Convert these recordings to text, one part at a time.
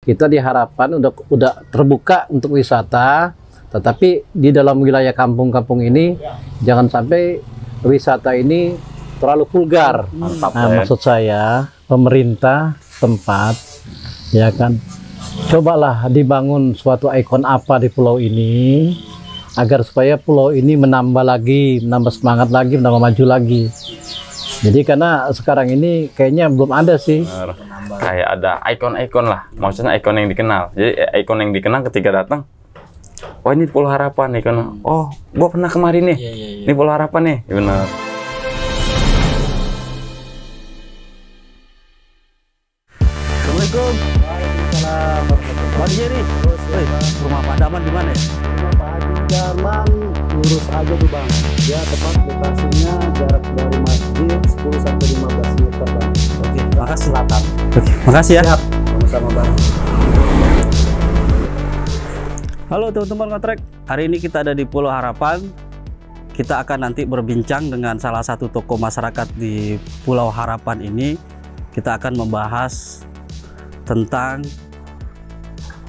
kita diharapkan udah terbuka untuk wisata, tetapi di dalam wilayah kampung-kampung ini jangan sampai wisata ini terlalu vulgar. Mantap, Nah, maksud saya pemerintah tempat ya kan, cobalah dibangun suatu ikon apa di pulau ini agar supaya pulau ini menambah lagi, menambah semangat lagi, menambah maju lagi. Jadi karena sekarang ini kayaknya belum ada sih. Kayak ada ikon-ikon lah, maksudnya ikon yang dikenal. Jadi ikon yang dikenal ketika datang, oh ini Pulau Harapan ikon. Oh, gua pernah kemarin nih. Ini Pulau Harapan nih, ya, benar. Assalamualaikum. Waalaikumsalam. Bang Jerry, rumah Pak Daman di mana ya? Rumah Pak Haji Daman lurus aja tuh Bang. Dia tepat lokasinya jarak dari masjid 10 sampai 15 meter Bang. Oke, makasih. Selatan. Oke, makasih ya. Siap. Sama-sama Bang. Halo teman-teman ngotrek. Hari ini kita ada di Pulau Harapan. Kita akan nanti berbincang dengan salah satu tokoh masyarakat di Pulau Harapan ini. Kita akan membahas tentang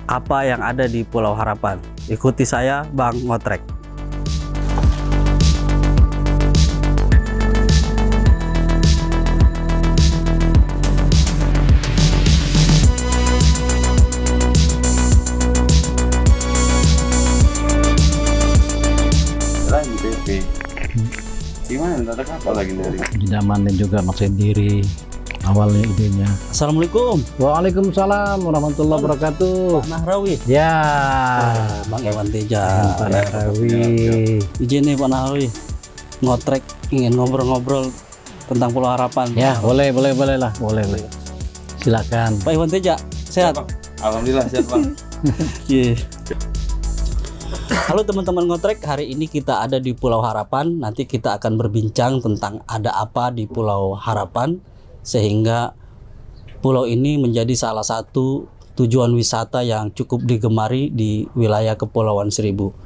apa yang ada di Pulau Harapan. Ikuti saya, Bang Ngotrek. Gimana tata kapal lagi dari Daman dan juga Mas Sendiri awalnya idenya. Assalamualaikum. Waalaikumsalam warahmatullahi wabarakatuh. Pak Nahrawi. Ya, Bang Ewan Teja. Pak Nahrawi. Izin nih Pak Nahrawi. Ngotrek ingin ngobrol-ngobrol tentang Pulau Harapan. Ya, boleh lah, boleh. Silakan. Pak Iwan Teja, sehat? Alhamdulillah sehat Bang. Iya. Halo teman-teman ngotrek, hari ini kita ada di Pulau Harapan. Nanti kita akan berbincang tentang ada apa di Pulau Harapan sehingga pulau ini menjadi salah satu tujuan wisata yang cukup digemari di wilayah Kepulauan Seribu.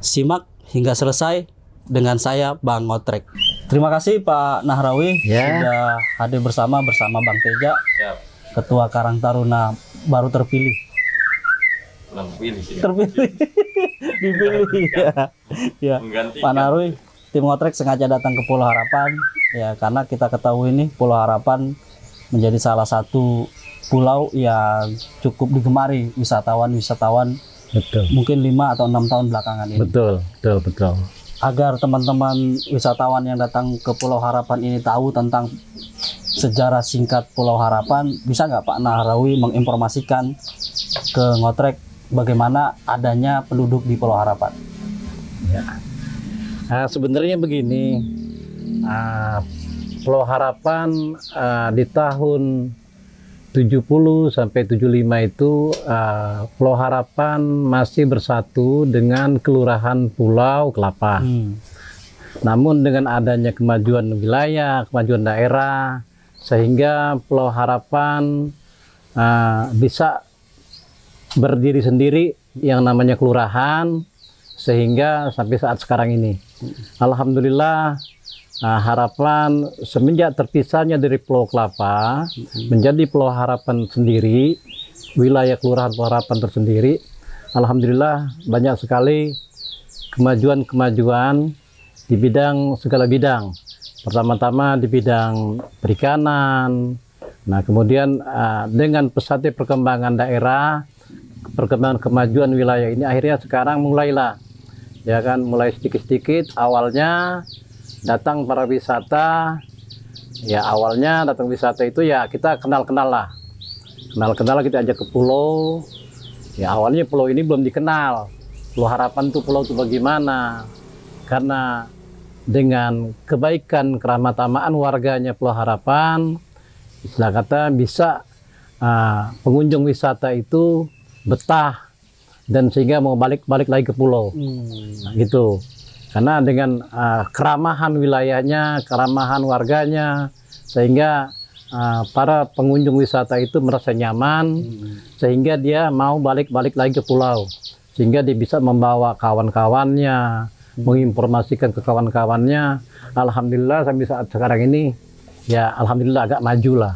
Simak hingga selesai dengan saya Bang Ngotrek. Terima kasih Pak Nahrawi sudah hadir bersama Bang Teja, Ketua Karang Taruna baru terpilih. Terpilih dipilih ya. Pak Nahrawi, tim Ngotrek sengaja datang ke Pulau Harapan ya karena kita ketahui nih Pulau Harapan menjadi salah satu pulau yang cukup digemari wisatawan Betul. mungkin 5 atau 6 tahun belakangan ini. Betul. Agar teman-teman wisatawan yang datang ke Pulau Harapan ini tahu tentang sejarah singkat Pulau Harapan, bisa nggak Pak Nahrawi menginformasikan ke Ngotrek bagaimana adanya penduduk di Pulau Harapan? Ya. Sebenarnya begini, Pulau Harapan di tahun 70 sampai 75 itu Pulau Harapan masih bersatu dengan Kelurahan Pulau Kelapa. Namun dengan adanya kemajuan wilayah, kemajuan daerah, sehingga Pulau Harapan bisa berdiri sendiri yang namanya kelurahan, sehingga sampai saat sekarang ini. Alhamdulillah, Harapan semenjak terpisahnya dari Pulau Kelapa menjadi Pulau Harapan sendiri, wilayah Kelurahan Pulau Harapan tersendiri. Alhamdulillah banyak sekali kemajuan di bidang segala bidang. Pertama-tama di bidang perikanan. Nah, kemudian dengan pesatnya perkembangan daerah, perkembangan kemajuan wilayah ini, akhirnya sekarang mulailah, ya kan, mulai sedikit-sedikit. Awalnya datang para wisata, ya awalnya datang wisata itu ya kita kenal-kenal lah, kita ajak ke pulau. Ya awalnya pulau ini belum dikenal, Pulau Harapan tuh pulau itu bagaimana, karena dengan kebaikan keramatamaan warganya Pulau Harapan, istilah kata bisa pengunjung wisata itu betah dan sehingga mau balik lagi ke pulau. Nah, gitu. Karena dengan keramahan wilayahnya, keramahan warganya, sehingga para pengunjung wisata itu merasa nyaman, sehingga dia mau balik lagi ke pulau, sehingga dia bisa membawa kawan-kawannya, menginformasikan ke kawan-kawannya. Alhamdulillah sampai saat sekarang ini, ya alhamdulillah agak maju lah.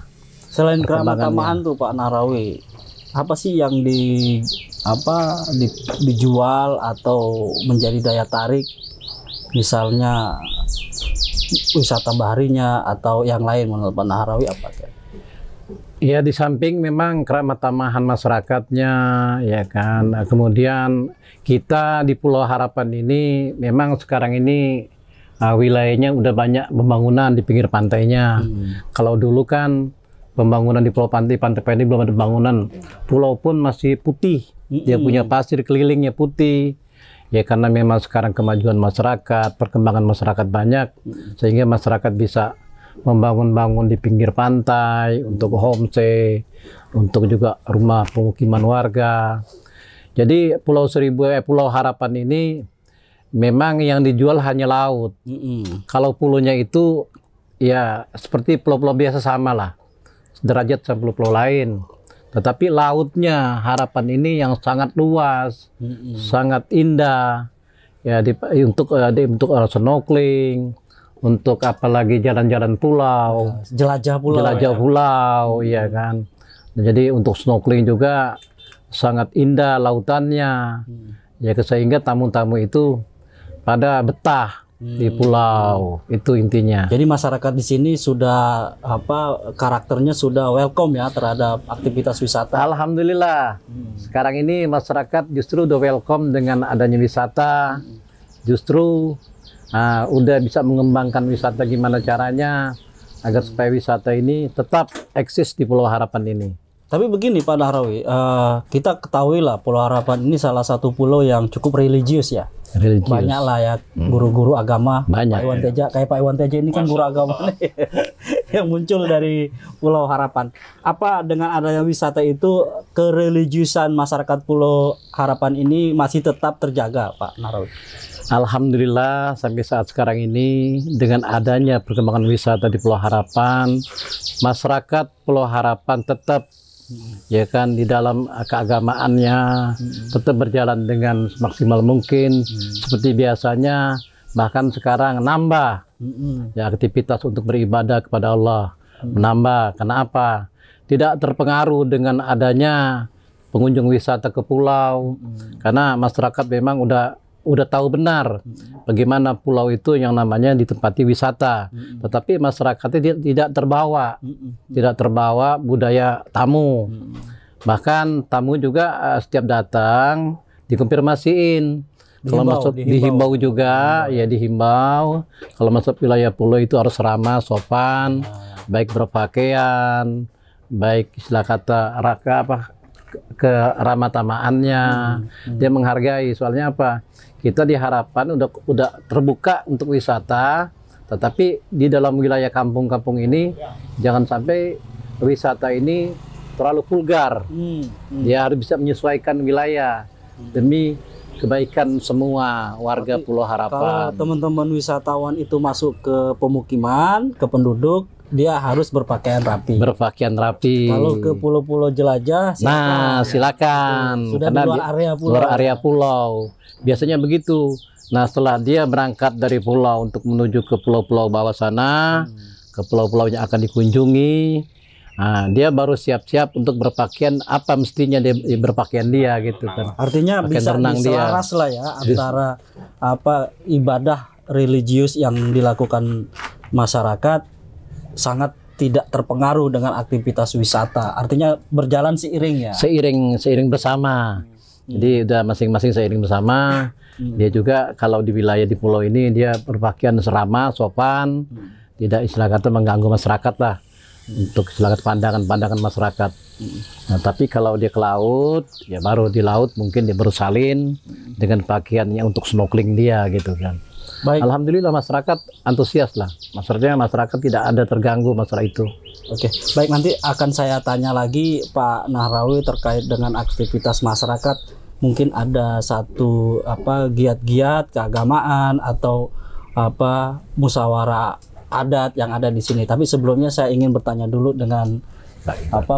Selain keramatamaan tuh Pak Nahrawi, apa sih yang dijual atau menjadi daya tarik, misalnya wisata baharinya atau yang lain menurut Pak Nahrawi apa? Ya, di samping memang keramat tamahan masyarakatnya, ya kan. Kemudian kita di Pulau Harapan ini memang sekarang ini wilayahnya udah banyak pembangunan di pinggir pantainya. Kalau dulu kan pembangunan di Pulau Pantai ini belum ada bangunan. Pulau pun masih putih, dia punya pasir kelilingnya putih. Ya karena memang sekarang kemajuan masyarakat, perkembangan masyarakat banyak, sehingga masyarakat bisa membangun-bangun di pinggir pantai untuk homestay, untuk juga rumah pemukiman warga. Jadi Pulau Harapan ini memang yang dijual hanya laut. Kalau pulaunya itu ya seperti pulau-pulau biasa sama lah, derajat sama pulau-pulau lain. Tetapi lautnya Harapan ini yang sangat luas, sangat indah. Ya untuk snorkeling, untuk apalagi jalan-jalan pulau, jelajah pulau, ya kan. Jadi untuk snorkeling juga sangat indah lautannya. Ya sehingga tamu-tamu itu pada betah di pulau, itu intinya. Jadi masyarakat di sini sudah karakternya sudah welcome ya terhadap aktivitas wisata. Alhamdulillah. Sekarang ini masyarakat justru udah welcome dengan adanya wisata. Justru udah bisa mengembangkan wisata gimana caranya agar supaya wisata ini tetap eksis di Pulau Harapan ini. Tapi begini Pak Nahrawi, kita ketahui lah Pulau Harapan ini salah satu pulau yang cukup religius ya. Banyak lah ya guru-guru agama. Banyak. Pak Iwan Teja, kayak Pak Iwan Teja ini kan guru agama nih, yang muncul dari Pulau Harapan. Apa dengan adanya wisata itu kereligiusan masyarakat Pulau Harapan ini masih tetap terjaga Pak Nahrawi? Alhamdulillah sampai saat sekarang ini dengan adanya perkembangan wisata di Pulau Harapan, masyarakat Pulau Harapan tetap ya kan di dalam keagamaannya tetap berjalan dengan maksimal mungkin seperti biasanya, bahkan sekarang nambah ya aktivitas untuk beribadah kepada Allah, menambah. Kenapa? Tidak terpengaruh dengan adanya pengunjung wisata ke pulau, karena masyarakat memang udah tahu benar bagaimana pulau itu yang namanya ditempati wisata, tetapi masyarakatnya tidak terbawa budaya tamu. Bahkan tamu juga setiap datang dikonfirmasiin. Kalau masuk dihimbau juga, ya dihimbau. Kalau masuk wilayah pulau itu harus ramah, sopan, baik berpakaian, baik istilah kata keramah tamahannya, dia menghargai. Soalnya apa? Kita di Harapan udah terbuka untuk wisata, tetapi di dalam wilayah kampung-kampung ini jangan sampai wisata ini terlalu vulgar. Dia harus bisa menyesuaikan wilayah demi kebaikan semua warga Pulau Harapan. Kalau teman-teman wisatawan itu masuk ke pemukiman, ke penduduk, dia harus berpakaian rapi. Kalau ke pulau-pulau jelajah, silakan. Sudah di luar area pulau. Luar area pulau. Biasanya begitu. Nah, setelah dia berangkat dari pulau untuk menuju ke pulau-pulau bawah sana, ke pulau-pulau yang akan dikunjungi, dia baru siap-siap untuk berpakaian apa mestinya dia berpakaian dia gitu kan. Artinya bisa diselaras lah ya antara ibadah religius yang dilakukan masyarakat sangat tidak terpengaruh dengan aktivitas wisata. Artinya berjalan seiring ya. Seiring bersama. Jadi udah masing-masing seiring bersama. Dia juga kalau di wilayah di pulau ini dia berpakaian ramah, sopan, tidak istilah kata mengganggu masyarakat lah. Untuk istilah pandangan masyarakat. Nah, tapi kalau dia ke laut, ya baru di laut mungkin dia baru salin dengan pakaiannya untuk snorkeling dia gitu kan. Baik. Alhamdulillah masyarakat antusias lah. Masyarakat tidak ada terganggu masalah itu. Oke, baik, nanti akan saya tanya lagi Pak Nahrawi terkait dengan aktivitas masyarakat. Mungkin ada satu giat-giat keagamaan atau musyawarah adat yang ada di sini. Tapi sebelumnya saya ingin bertanya dulu dengan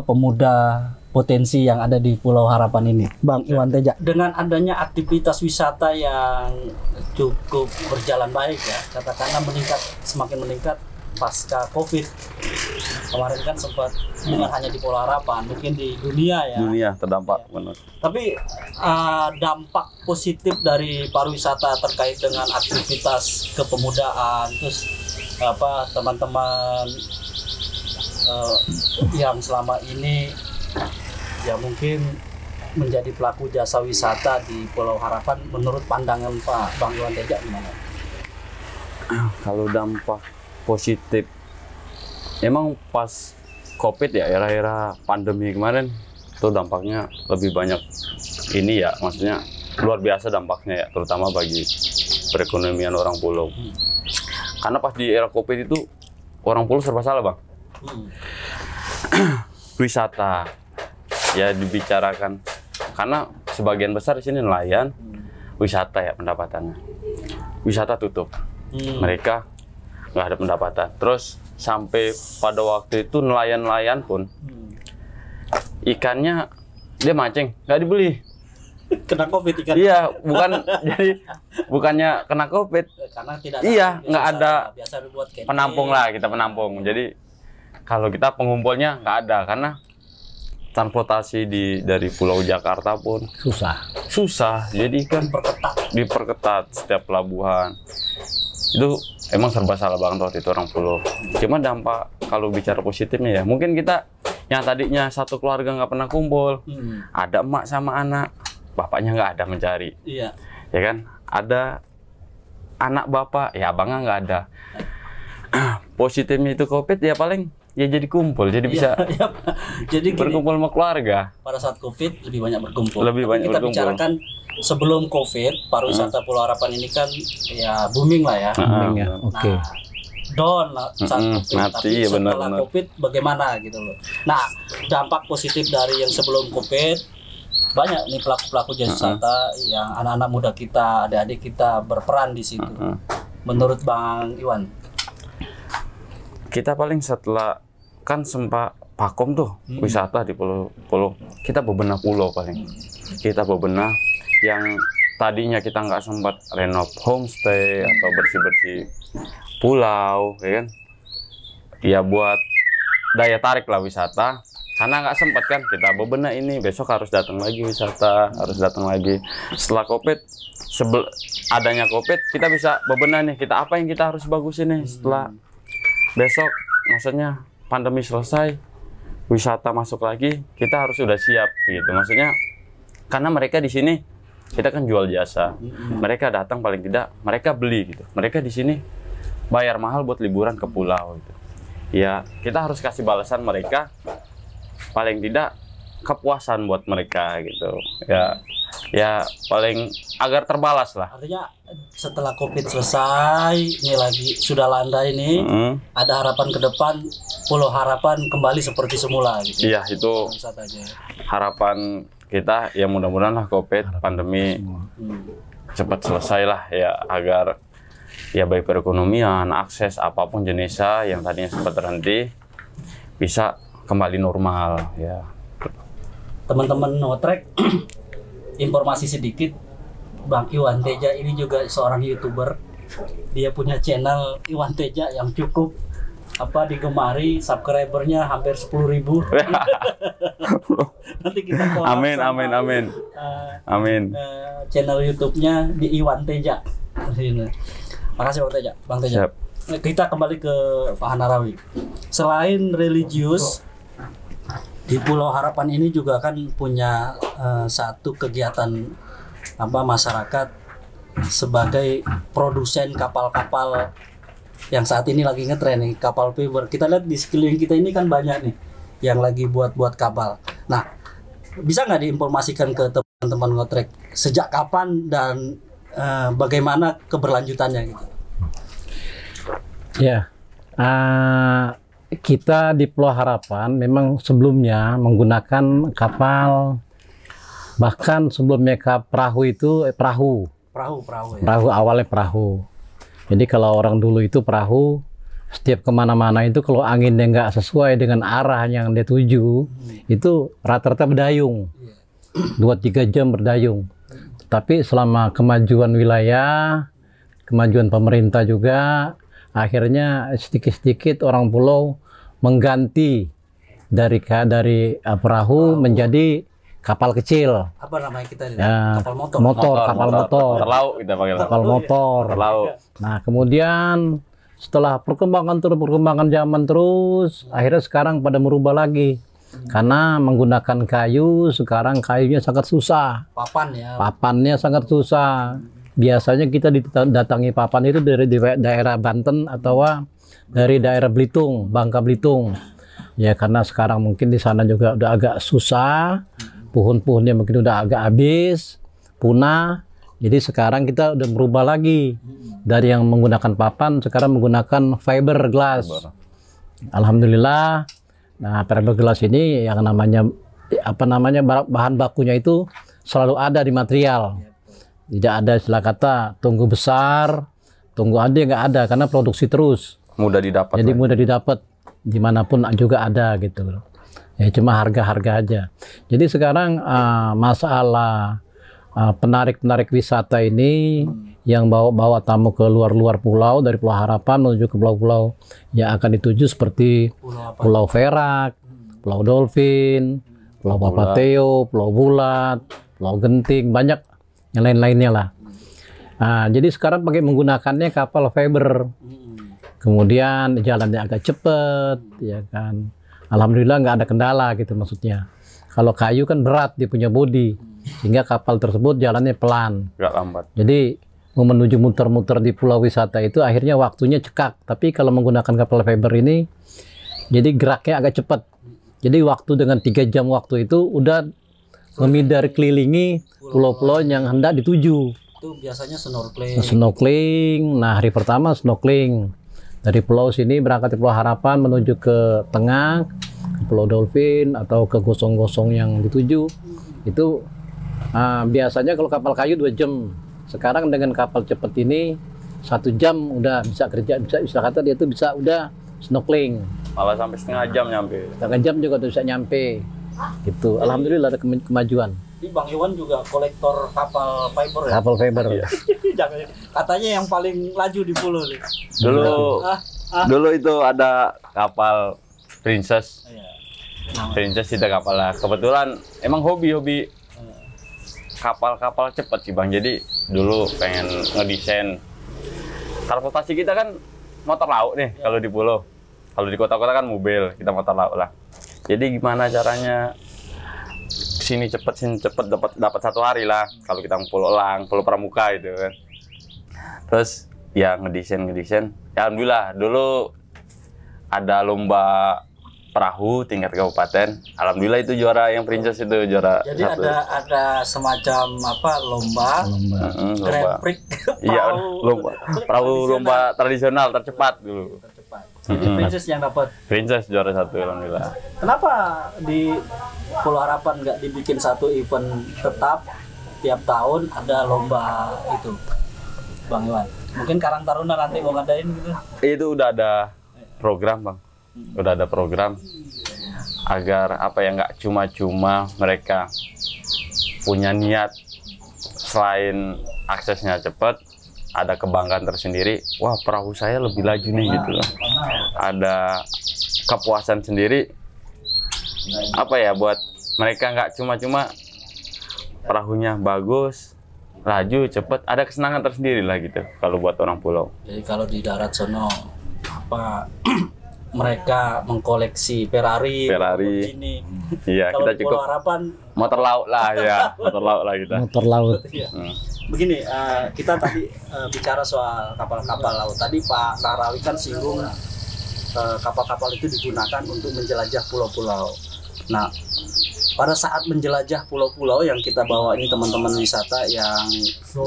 pemuda potensi yang ada di Pulau Harapan ini, Bang Iwan Teja. Dengan adanya aktivitas wisata yang cukup berjalan baik ya, katakanlah semakin meningkat, pasca COVID. Kemarin kan sempat bukan hanya di Pulau Harapan, mungkin di dunia ya. Dunia terdampak benar. Tapi dampak positif dari pariwisata terkait dengan aktivitas kepemudaan, terus teman-teman yang selama ini ya mungkin menjadi pelaku jasa wisata di Pulau Harapan, menurut pandangan Pak Bang Iwan Teja gimana? Kalau dampak positif, emang pas COVID ya, era-era pandemi kemarin itu dampaknya lebih banyak ini ya, maksudnya luar biasa dampaknya ya, terutama bagi perekonomian orang pulau. Karena pas di era COVID itu orang pulau serba salah, Bang. Wisata ya dibicarakan, karena sebagian besar di sini nelayan, wisata ya pendapatannya. Wisata tutup, mereka nggak ada pendapatan. Terus sampai pada waktu itu nelayan-nelayan pun ikannya dia mancing nggak dibeli. Kena COVID ikan. Iya, jadi bukannya kena COVID. Karena tidak ada. Iya, nggak ada biasa buat camping. penampung lah, kita penampung. Jadi kalau kita pengumpulnya nggak ada, karena transportasi dari Pulau Jakarta pun susah. Jadi kan diperketat setiap pelabuhan. Itu emang serba salah banget waktu itu orang pulau. Cuma dampak kalau bicara positifnya ya, mungkin kita yang tadinya satu keluarga nggak pernah kumpul, ada emak sama anak, bapaknya nggak ada mencari, iya, ya kan? Ada anak bapak, ya abangnya nggak ada. Positifnya itu COVID ya paling ya jadi kumpul, jadi bisa jadi berkumpul sama keluarga. Pada saat COVID lebih banyak berkumpul. Kita bicarakan sebelum COVID, pariwisata Pulau Harapan ini kan ya booming lah ya. Booming ya, oke. Nah, down lah saat COVID, mati, tapi ya setelah benar. COVID bagaimana gitu loh. Nah, dampak positif dari yang sebelum COVID, banyak nih pelaku-pelaku jasa wisata yang anak-anak muda kita, adik-adik kita berperan di situ. Menurut Bang Iwan? Kita paling setelah kan sempat vakum tuh wisata di pulau, kita bebenah pulau paling. Kita bebenah yang tadinya kita nggak sempat renov homestay atau bersih-bersih pulau, ya kan? Ya buat daya tarik lah wisata. Karena nggak sempat kan, kita bebenah ini, besok harus datang lagi wisata, harus datang lagi. Setelah COVID, adanya COVID, kita bisa bebenah nih, kita apa yang kita harus bagusin nih setelah besok, maksudnya pandemi selesai, wisata masuk lagi, kita harus sudah siap gitu. Maksudnya karena mereka di sini, kita kan jual jasa, mereka datang paling tidak mereka beli gitu. Mereka di sini bayar mahal buat liburan ke pulau gitu. Ya kita harus kasih balasan mereka, paling tidak kepuasan buat mereka gitu. Ya paling agar terbalas lah. Artinya setelah COVID selesai, ini lagi sudah landai ini, ada harapan ke depan Pulau Harapan kembali seperti semula gitu. Iya, itu harapan kita ya, mudah-mudahan lah COVID pandemi cepat selesai lah ya, agar ya baik perekonomian, akses apapun jenisnya yang tadinya sempat terhenti bisa kembali normal ya. Teman-teman Ngotrek, informasi sedikit, Bang Iwan Teja ini juga seorang YouTuber. Dia punya channel Iwan Teja yang cukup digemari, subscribernya hampir 10.000. Nanti kita amin. Channel YouTube-nya di Iwan Teja. Makasih Bang Teja. Siap. Kita kembali ke Pak Hanarawi. Selain religius, di Pulau Harapan ini juga kan punya satu kegiatan masyarakat sebagai produsen kapal-kapal yang saat ini lagi ngetren nih, kapal fiber. Kita lihat di sekeliling kita ini kan banyak nih yang lagi buat kapal. Nah, bisa nggak diinformasikan ke teman-teman Ngotrek sejak kapan dan bagaimana keberlanjutannya gitu? Ya, kita di Pulau Harapan memang sebelumnya menggunakan kapal, bahkan sebelumnya perahu itu perahu awalnya perahu. Jadi kalau orang dulu itu perahu, setiap kemana-mana itu kalau anginnya nggak sesuai dengan arah yang dia tuju, itu rata-rata berdayung, 2-3 jam berdayung. Tapi selama kemajuan wilayah, kemajuan pemerintah juga, akhirnya sedikit-sedikit orang pulau mengganti dari perahu menjadi kapal kecil. Apa namanya kita ini? Ya, Kapal motor. kapal motor. Terlaut kita panggil. Kapal motor. Terlaut. Nah, kemudian setelah perkembangan zaman terus, akhirnya sekarang pada merubah lagi. Karena menggunakan kayu, sekarang kayunya sangat susah. Papan ya. Papannya sangat susah. Biasanya kita datangi papan itu dari daerah Banten atau dari daerah Belitung, Bangka Belitung. Ya karena sekarang mungkin di sana juga udah agak susah, pohon-pohonnya mungkin udah agak habis, punah. Jadi sekarang kita udah berubah lagi dari yang menggunakan papan, sekarang menggunakan fiberglass. Alhamdulillah. Nah, fiberglass ini yang namanya bahan bakunya itu selalu ada di material. Tidak ada istilah kata tunggu besar, tunggu ada, nggak ada karena produksi terus. Mudah didapat. Jadi mudah didapat dimanapun juga ada gitu. Ya cuma harga-harga aja. Jadi sekarang masalah penarik wisata ini yang bawa tamu ke luar pulau dari Pulau Harapan menuju ke pulau-pulau yang akan dituju seperti Pulau Perak, Pulau Dolphin, Pulau Papateo, Pulau Bulat, Pulau Genting, banyak yang lain-lainnya lah. Nah, jadi sekarang menggunakannya kapal fiber. Kemudian jalannya agak cepet, ya kan. Alhamdulillah nggak ada kendala gitu maksudnya. Kalau kayu kan berat, dia punya bodi, sehingga kapal tersebut jalannya pelan. Nggak lambat. Jadi mau menuju muter-muter di pulau wisata itu akhirnya waktunya cekak. Tapi kalau menggunakan kapal fiber ini, jadi geraknya agak cepat. Jadi waktu dengan 3 jam waktu itu udah memindar kelilingi pulau-pulau yang hendak dituju. Itu biasanya snorkeling. Snorkeling. Nah, hari pertama snorkeling. Dari pulau sini berangkat ke Pulau Harapan menuju ke tengah, ke Pulau Dolphin atau ke gosong-gosong yang dituju. Itu biasanya kalau kapal kayu 2 jam. Sekarang dengan kapal cepat ini 1 jam udah bisa kerja, bisa kata dia tuh bisa udah snorkeling. Malah sampai setengah jam nyampe. Setengah jam juga udah bisa nyampe. Gitu. Alhamdulillah ada kemajuan. Di Bang Iwan juga kolektor kapal fiber ya? Kapal fiber. Katanya yang paling laju di pulau nih. Dulu itu ada kapal Princess. Princess itu kapal. Kebetulan emang hobi kapal-kapal cepat sih Bang. Jadi dulu pengen ngedesain. Transportasi kita kan motor laut nih kalau di pulau. Kalau di kota-kota kan mobil, kita motor laut lah. Jadi gimana caranya sini cepet dapat 1 hari lah kalau kita pulau pramuka itu kan. Terus ya ngedesain ya alhamdulillah dulu ada lomba perahu tingkat kabupaten, alhamdulillah itu juara yang Princess itu juara. Jadi 1. ada semacam lomba Grand Prix iya lomba tradisional tercepat dulu. Jadi Princess yang dapat. Princess juara 1 alhamdulillah. Kenapa di Pulau Harapan nggak dibikin satu event tetap tiap tahun ada lomba itu, Bang Iwan? Mungkin Karang Taruna nanti mau ngadain gitu? Itu udah ada program Bang, udah ada program agar nggak cuma-cuma mereka punya niat, selain aksesnya cepat, ada kebanggaan tersendiri, wah perahu saya lebih laju nih gitu loh. Ada kepuasan sendiri buat mereka, nggak cuma-cuma perahunya bagus, laju, cepet, ada kesenangan tersendiri lah gitu kalau buat orang pulau. Jadi kalau di darat sono mereka mengkoleksi Ferrari. Lamborghini. Iya, kita cukup Pulau Harapan motor laut lah ya, motor laut lah kita. Motor laut. Begini, kita tadi bicara soal kapal-kapal laut. Tadi Pak Narawi kan singgung kapal-kapal itu digunakan untuk menjelajah pulau-pulau. Nah, pada saat menjelajah pulau-pulau yang kita bawa ini teman-teman wisata yang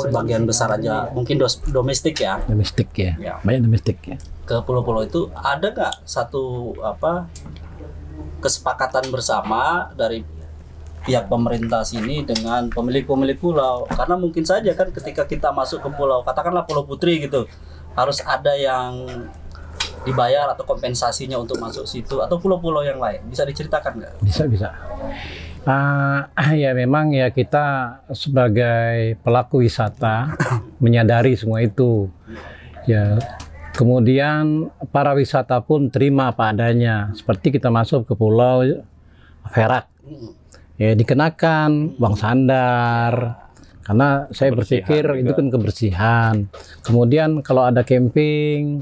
sebagian besar aja mungkin domestik ya. Domestik ya. Banyak domestik ya. Ke pulau-pulau itu ada nggak satu kesepakatan bersama dari pihak pemerintah sini dengan pemilik-pemilik pulau? Karena mungkin saja kan ketika kita masuk ke pulau, katakanlah Pulau Putri gitu, harus ada yang dibayar atau kompensasinya untuk masuk situ, atau pulau-pulau yang lain. Bisa diceritakan nggak? Bisa. Ya memang ya kita sebagai pelaku wisata menyadari semua itu. Ya Kemudian para wisata pun terima apa adanya. Seperti kita masuk ke Pulau Perak, ya dikenakan uang sandar. Karena saya berpikir itu kan kebersihan. Kemudian kalau ada camping,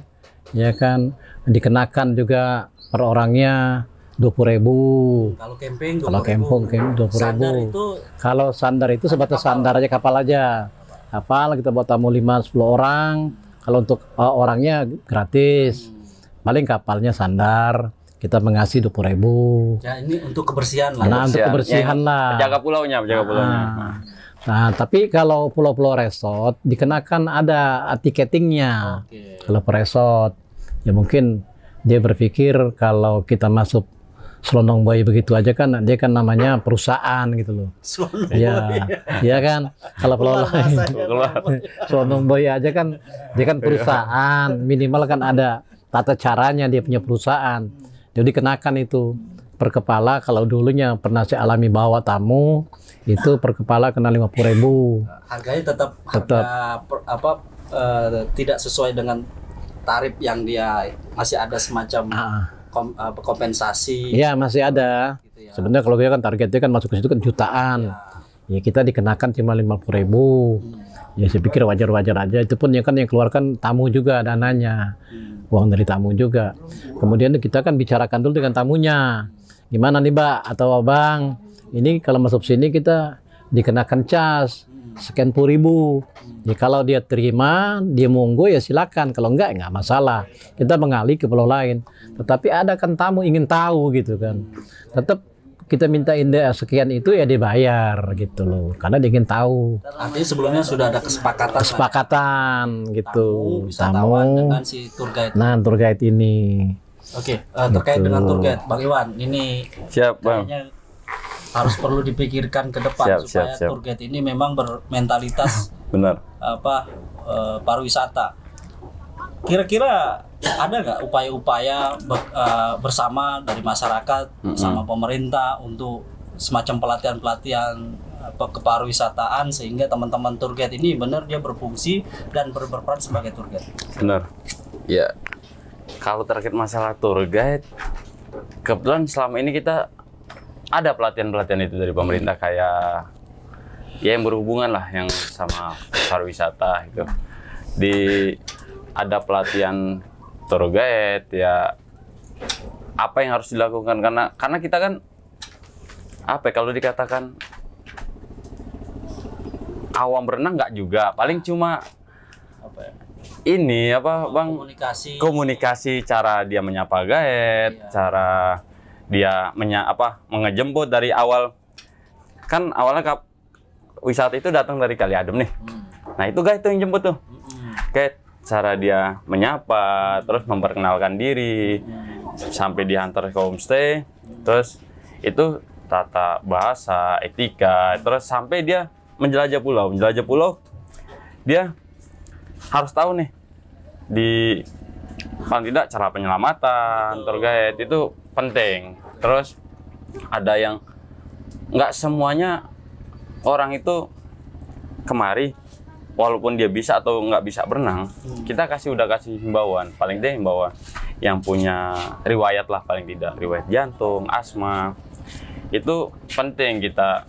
ya kan dikenakan juga per orangnya 20.000. Kalau camping, Kalau camping 20.000. Sandar itu Kalau sandar itu sebatas sandar aja, kapal aja. Kapal kita buat tamu 5-10 orang. Kalau untuk orangnya gratis. Paling kapalnya sandar kita mengasih 20.000. ya ini untuk kebersihan lah. Nah, untuk kebersihan Yang lah. Penjaga pulaunya, penjaga pulaunya. Nah, tapi kalau pulau-pulau resort dikenakan ada tiketingnya. Oke. Kalau per resort, ya mungkin dia berpikir kalau kita masuk Selondong Boy begitu aja kan, dia kan namanya perusahaan gitu loh. Ya, iya kan. Kalau pulau lain, Selondong Boy aja kan, dia kan perusahaan. Minimal kan ada tata caranya dia punya perusahaan. Jadi kenakan itu per kepala. Kalau dulunya pernah saya alami bawa tamu, itu per kepala kena 50.000. Harganya tetap harga tidak sesuai dengan tarif yang dia masih ada semacam kompensasi. Iya masih ada. Gitu ya. Sebenarnya kalau dia kan targetnya kan masuk ke situ kan jutaan. Ya kita dikenakan cuma 50.000. Ya saya pikir wajar-wajar aja. Itu pun ya kan yang keluarkan tamu juga dananya, uang dari tamu juga. Kemudian kita kan bicarakan dulu dengan tamunya. Gimana nih Mbak atau Abang? Ini kalau masuk sini kita dikenakan cas sekian puluh ribu. Ya kalau dia terima, dia monggo ya silakan. Kalau enggak masalah. Kita mengalih ke pulau lain. Tetapi ada kan tamu ingin tahu gitu kan. Tetap kita minta indah sekian itu ya dibayar gitu loh. Karena dia ingin tahu. Artinya sebelumnya sudah ada kesepakatan. Gitu. Wisatawan dengan si tour guide. Nah, tour guide ini. Oke, terkait dengan tour guide, Bang Iwan, ini Siap, Bang. kayaknya harus perlu dipikirkan ke depan supaya tour guide ini memang bermentalitas Benar. pariwisata. Kira-kira ada nggak upaya-upaya bersama dari masyarakat sama pemerintah untuk semacam pelatihan-pelatihan kepariwisataan sehingga teman-teman tour guide ini benar dia berfungsi dan berperan sebagai tour guide? Benar. Ya. Kalau terkait masalah tour guide, kebetulan selama ini kita ada pelatihan-pelatihan itu dari pemerintah kayak ya yang berhubungan lah yang sama pariwisata itu. Ada pelatihan tour guide ya, apa yang harus dilakukan karena kita kan kalau dikatakan awam berenang nggak juga, paling cuma ini Bang, komunikasi cara dia menyapa guide, cara dia mengejemput dari awal. Kan awalnya wisata itu datang dari Kali Adem nih. Nah, itu guide tuh yang jemput tuh. Guide cara dia menyapa, terus memperkenalkan diri sampai diantar ke homestay, terus itu tata bahasa, etika, terus sampai dia menjelajah pulau, dia harus tahu nih paling tidak cara penyelamatan tour guide itu penting. Terus ada yang nggak semuanya orang itu kemari walaupun dia bisa atau nggak bisa berenang, kita udah kasih himbauan, paling tidak himbauan yang punya riwayat lah, paling tidak riwayat jantung, asma, itu penting kita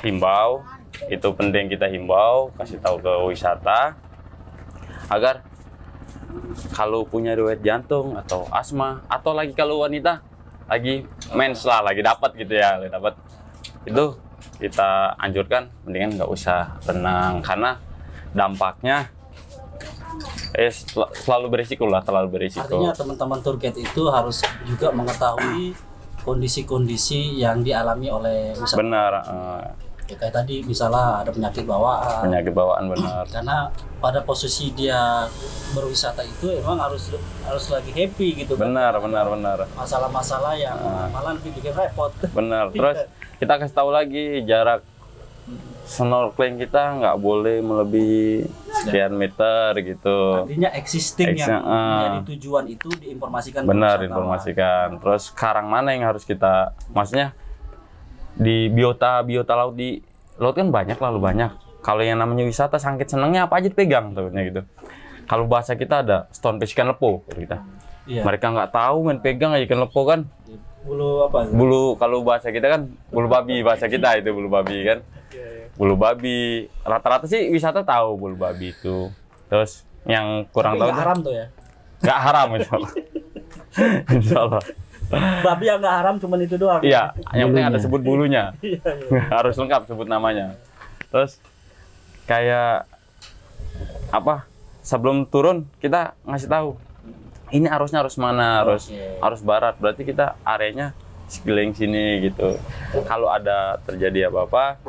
himbau. Itu penting kita himbau, kasih tahu ke wisata agar kalau punya riwayat jantung atau asma, atau lagi kalau wanita lagi mens lah, lagi dapat gitu ya, itu kita anjurkan mendingan nggak usah renang karena dampaknya terlalu berisiko. Artinya teman-teman tour guide itu harus juga mengetahui kondisi-kondisi yang dialami oleh wisatawan. Benar. Ya, kayak tadi misalnya ada penyakit bawaan benar. Karena pada posisi dia berwisata itu emang harus lagi happy gitu kan. Benar. Masalah-masalah yang malah bikin repot. Benar. Terus kita kasih tahu lagi jarak snorkeling kita nggak boleh melebihi sekian meter gitu. Artinya existing yang menjadi tujuan itu diinformasikan. Benar, informasikan. Terus karang mana yang harus kita, maksudnya di biota laut, di laut kan banyak. Kalau yang namanya wisata sangkit senengnya apa aja dipegang tuh gitu. Kalau bahasa kita ada stonefish ikan lepo kita. Iya. Mereka nggak tahu main pegang aja ikan lepo kan. Bulu apa? Bulu, kalau bahasa kita kan bulu babi, bahasa kita itu bulu babi kan. Bulu babi. Rata-rata sih wisata tahu bulu babi itu. Terus yang kurang tahu nggak haram tuh ya? nggak haram insya Allah. Insya Allah. Babi yang nggak haram cuman itu doang. Iya, yang penting ada Bulunya. sebut bulunya. Iya, iya. Harus lengkap sebut namanya. Terus kayak apa? Sebelum turun kita ngasih tahu ini arusnya arus mana, arus barat. Berarti kita areanya sekeliling sini gitu. Kalau ada terjadi apa-apa,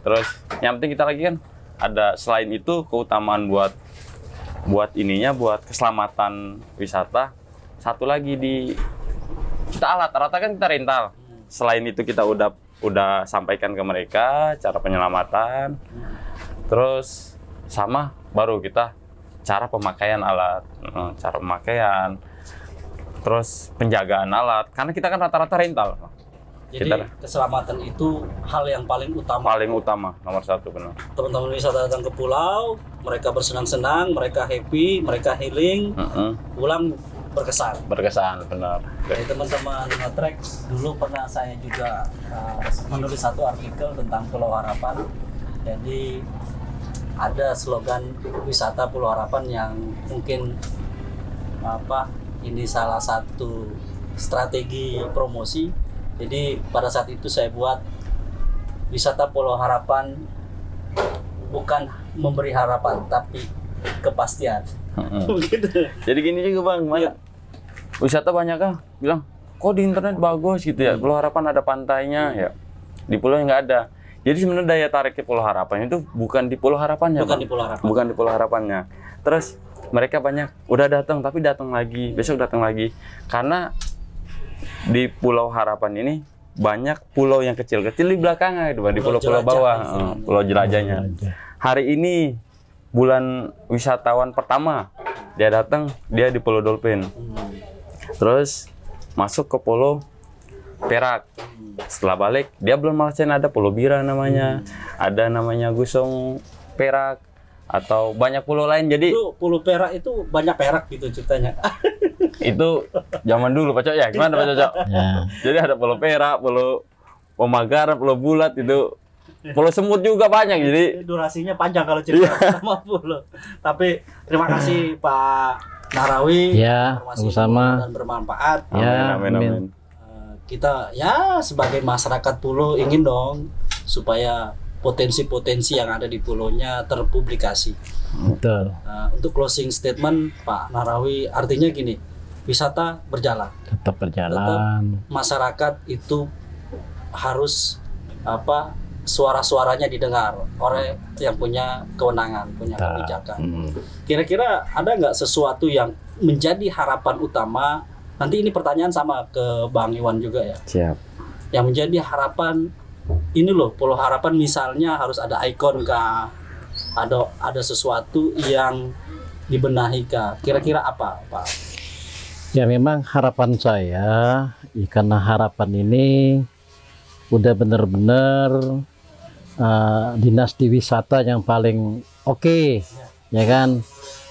terus yang penting kita lagi kan ada selain itu keutamaan buat ininya, buat keselamatan wisata. Satu lagi di kita alat rata kan kita rental. Selain itu kita udah sampaikan ke mereka cara penyelamatan. Terus sama baru kita cara pemakaian alat, cara pemakaian, terus penjagaan alat. Karena kita kan rata-rata rental. Jadi Kita- keselamatan itu hal yang paling utama. Paling utama, nomor satu benar. Teman-teman wisata datang ke pulau, mereka bersenang-senang, mereka happy, mereka healing, pulang berkesan. Berkesan benar. Jadi teman-teman Ngetrek, dulu pernah saya juga menulis satu artikel tentang Pulau Harapan. Jadi ada slogan wisata Pulau Harapan yang mungkin ini salah satu strategi promosi. Jadi pada saat itu saya buat wisata Pulau Harapan bukan memberi harapan tapi kepastian. Gitu. Jadi gini juga bang, Iya. wisata banyak kah? Bilang, kok di internet bagus gitu ya? Pulau Harapan ada pantainya ya. Di pulau yang nggak ada. Jadi sebenarnya daya tarik di Pulau Harapan itu bukan di Pulau Harapannya, Bukan Bang. di Pulau Harapan. Bukan di Pulau Harapannya. Terus mereka banyak udah datang tapi datang lagi, besok datang lagi. Karena di Pulau Harapan ini banyak pulau yang kecil-kecil di belakangnya itu, Bang. Di Pulau pulau-pulau jelajah, bawah, istilahnya. pulau jelajahnya. Hari ini bulan wisatawan pertama dia datang, dia di Pulau Dolphin. Terus masuk ke Pulau Perak. Setelah balik, dia belum ngerasain ada Pulau Bira namanya, ada namanya Gusong Perak, atau banyak pulau lain. Jadi Itu Pulau Perak itu banyak perak gitu ceritanya. itu zaman dulu Pak Cok ya, gimana Pak Cok? Ya. Jadi ada Pulau Perak, Pulau Pemagaran, Pulau Bulat itu, Pulau Semut juga banyak. Jadi Durasinya panjang kalau cerita sama pulau. Tapi terima kasih Pak Narawi, Ya, informasi sama-sama. dan bermanfaat. Ya, amin, amin, amin. amin. Kita ya sebagai masyarakat pulau ingin dong supaya potensi-potensi yang ada di pulaunya terpublikasi. Betul. Untuk closing statement Pak Narawi artinya gini, wisata berjalan, Tetap berjalan. masyarakat itu harus suara-suaranya didengar oleh yang punya kewenangan, punya kebijakan. Kira-kira ada nggak sesuatu yang menjadi harapan utama? Nanti ini pertanyaan sama ke Bang Iwan juga ya. Siap. Yang menjadi harapan ini loh, Pulau Harapan misalnya harus ada ikon kah? Ada sesuatu yang dibenahi kah? Kira-kira apa, Pak? Ya memang harapan saya, karena harapan ini udah bener-bener dinasti wisata yang paling oke, ya kan?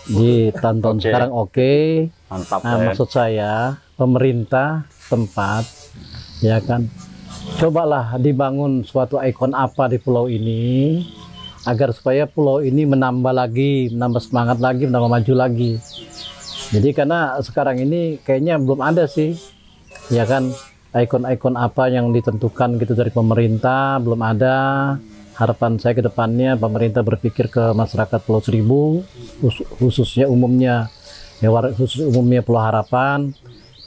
Di tahun-tahun Oke. sekarang oke. Mantap. Nah, maksud saya pemerintah tempat, ya kan, cobalah dibangun suatu ikon apa di pulau ini agar supaya pulau ini menambah lagi, menambah semangat lagi, menambah maju lagi. Jadi karena sekarang ini kayaknya belum ada sih, ya kan, ikon-ikon apa yang ditentukan gitu dari pemerintah, belum ada. Harapan saya ke depannya pemerintah berpikir ke masyarakat Pulau Seribu, khususnya umumnya, ya khusus umumnya Pulau Harapan,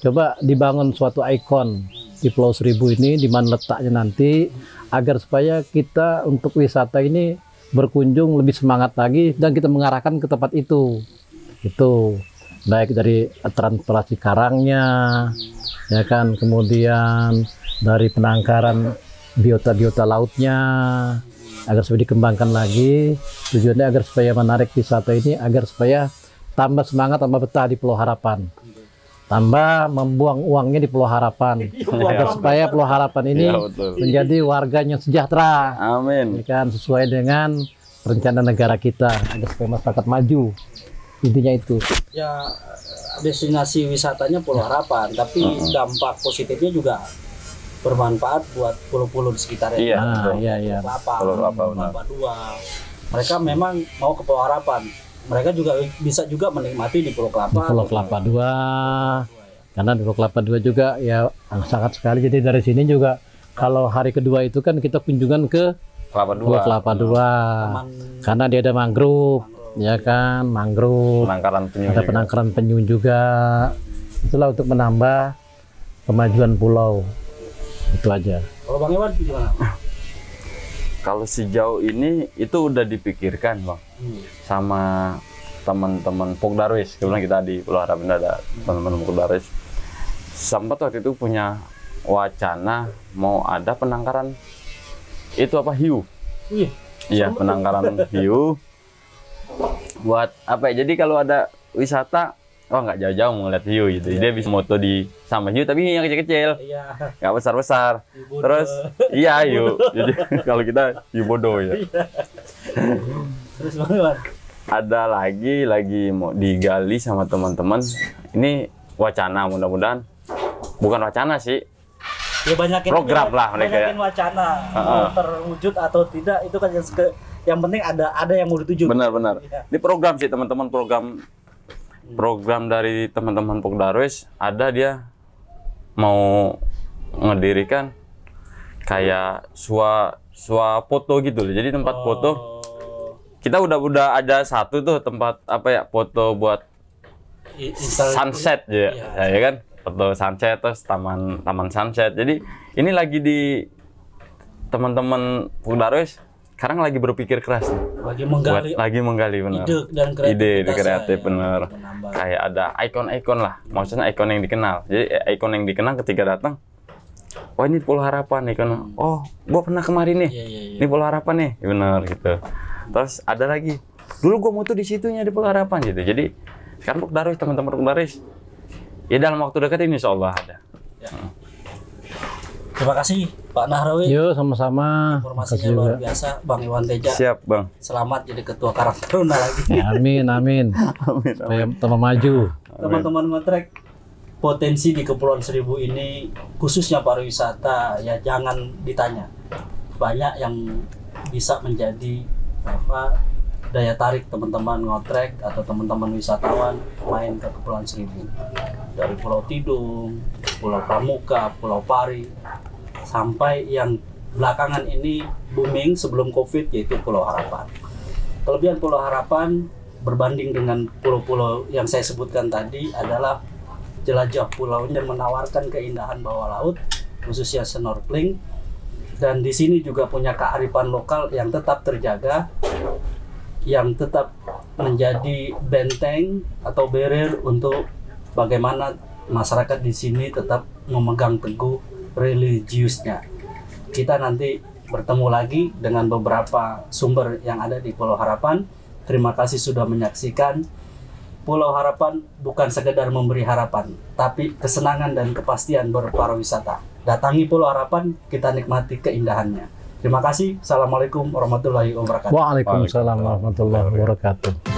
coba dibangun suatu ikon di Pulau Seribu ini, di mana letaknya nanti, agar supaya kita untuk wisata ini berkunjung lebih semangat lagi dan kita mengarahkan ke tempat itu baik dari transportasi karangnya, ya kan, kemudian dari penangkaran biota-biota lautnya, agar supaya dikembangkan lagi. Tujuannya agar supaya menarik wisata ini, agar supaya tambah semangat, tambah betah di Pulau Harapan, tambah membuang uangnya di Pulau Harapan, agar supaya Pulau Harapan ini Ya, betul. menjadi warganya sejahtera, Amin. ya kan, sesuai dengan rencana negara kita, agar supaya masyarakat maju. intinya itu. Ya, destinasi wisatanya Pulau Harapan, tapi dampak positifnya juga bermanfaat buat pulau-pulau di sekitarnya. Iya. Iya. Pulau Kelapa, benar. Kelapa Dua. Mereka memang mau ke Pulau Harapan. Mereka juga bisa juga menikmati di Pulau Kelapa. Di Pulau Kelapa II. Karena di Pulau Kelapa II juga ya sangat sekali. Jadi dari sini juga kalau hari kedua itu kan kita kunjungan ke Kelapa Pulau Dua. Kelapa II. Karena dia ada mangrove, ya kan, mangrove. Penangkaran penyu. Ada penangkaran penyu juga. Itulah untuk menambah kemajuan pulau. Itu aja. Kalau Bang Iwan gimana? Kalau sejauh ini itu udah dipikirkan, Bang, sama teman-teman Pogdarwis. Kebetulan kita di Pulau Harapan ada teman-teman Pogdarwis. Sempat waktu itu punya wacana mau ada penangkaran itu apa, hiu. Iya, penangkaran hiu. Buat apa ya? Jadi kalau ada wisata, nggak jauh-jauh mau ngeliat hiu gitu. Dia bisa moto di sama hiu, tapi yang kecil-kecil, nggak besar-besar. Terus, iya hiu. Jadi kalau kita hiu bodoh ya. Terus Bang Iwan? Ada lagi mau digali sama teman-teman. Ini wacana, mudah-mudahan bukan wacana sih. Ya banyakin Program lah mereka ya. banyakin wacana mau terwujud atau tidak itu kan yang penting ada yang mau dituju. Benar-benar. Iya. Ini program sih teman-teman, program dari teman-teman Pogdarwis. Ada dia mau ngedirikan kayak foto gitu loh. Jadi tempat foto. Kita udah ada satu tuh tempat apa ya, foto buat sunset ya, ya kan? Foto sunset, terus taman sunset. Jadi ini lagi di teman-teman Pogdarwis sekarang lagi berpikir keras nih. Lagi menggali benar. Ide kreatif bener. Kayak ada ikon-ikon lah. Maksudnya ikon yang dikenal. Jadi ikon yang dikenal ketika datang, oh ini Pulau Harapan ikon. Oh, gua pernah kemarin nih. Ini Pulau Harapan nih. Ya, bener gitu. Terus ada lagi. Dulu gua mau tuh di situnya di Pulau Harapan gitu. Jadi sekarang Pogdarwis, teman-teman Pogdarwis, ya dalam waktu dekat ini insya Allah ada. Ya. Terima kasih Pak Nahrawi. Yuk, sama-sama. Informasinya luar biasa, Bang Iwan Teja. Siap, Bang. Selamat jadi ketua Karang Taruna lagi. Ya, amin. Supaya tambah maju. Teman-teman ngetrek, potensi di Kepulauan Seribu ini khususnya pariwisata ya jangan ditanya. Banyak yang bisa menjadi daya tarik teman-teman ngotrek atau teman-teman wisatawan main ke Kepulauan Seribu. Dari Pulau Tidung, Pulau Pramuka, Pulau Pari, sampai yang belakangan ini booming sebelum Covid yaitu Pulau Harapan. Kelebihan Pulau Harapan berbanding dengan pulau-pulau yang saya sebutkan tadi adalah jelajah pulaunya dan menawarkan keindahan bawah laut, khususnya snorkeling. Dan di sini juga punya kearifan lokal yang tetap terjaga, yang tetap menjadi benteng atau barrier untuk bagaimana masyarakat di sini tetap memegang teguh religiusnya. Kita nanti bertemu lagi dengan beberapa sumber yang ada di Pulau Harapan. Terima kasih sudah menyaksikan. Pulau Harapan bukan sekedar memberi harapan, tapi kesenangan dan kepastian berpariwisata. Datangi Pulau Harapan, kita nikmati keindahannya. Terima kasih. Assalamualaikum warahmatullahi wabarakatuh. Waalaikumsalam warahmatullahi wabarakatuh.